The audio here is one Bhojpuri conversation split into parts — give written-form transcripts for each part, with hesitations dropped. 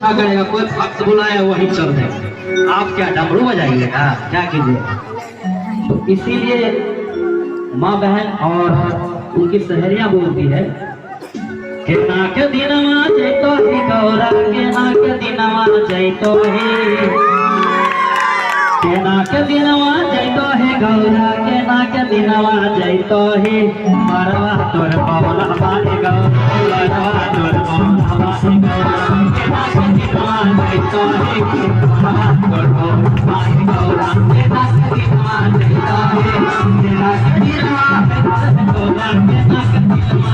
क्या करेगा, कोई भक्त बुलाया वही चल देगा। आप क्या डमरू बजाइएगा, क्या कीजिएगा। तो इसीलिए माँ बहन और उनकी सहेलियां बोलती है कि ना के दिनवा जैतो ही गौरा के ना के दिनवा जैतो ही, के ना के दिनवा जैतो ही गौरा के ना के दिनवा जैतो ही, मरवा तोर पवला बाई गौरा, मरवा तोर पवला बाई गौरा, के ना के दिनवा जैतो ही, मरवा तोर पवला बाई गौरा, के ना के दिनवा जैतो ही, के ना के दिनवा जैतो गौरा, के ना के दिनवा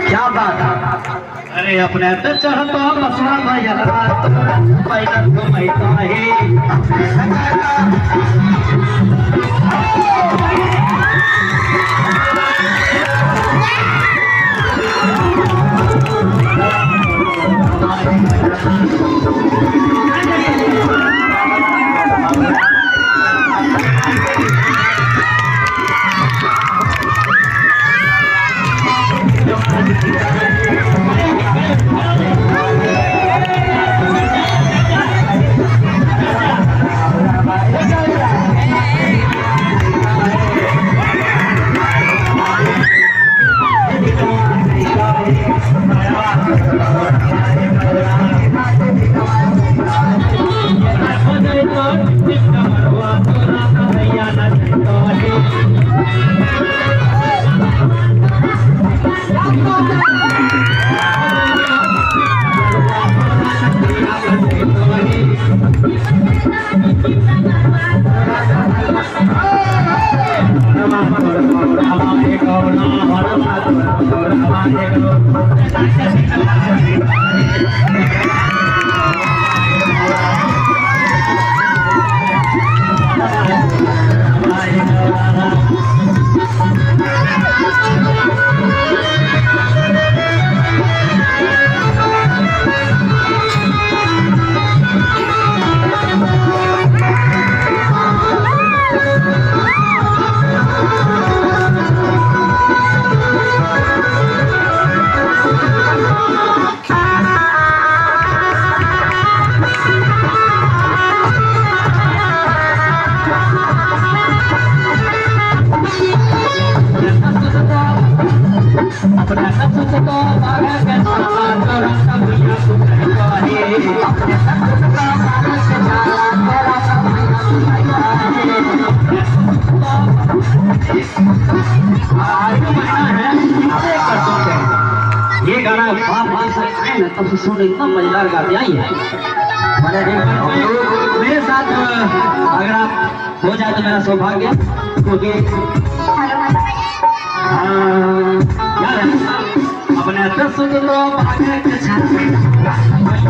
क्या बात है। अरे अपने तो चढ़ता मसला भैया पैदल घूमता है। अपने सब सुख तो बागा के छाला तोरा सब भैया सुखाई कहे अपने सब सुख तो बागा के छाला तोरा सब भैया सुखाई कहे आज महीना है अबे कर सुनते ये गाना बाप से आए ना तब से सुन इतना मजेदार गाते आई है मेरे साथ अगर आप हो जाए तो मेरा सौभाग्य क्योंकि अपने दस तो भाग्य के साथ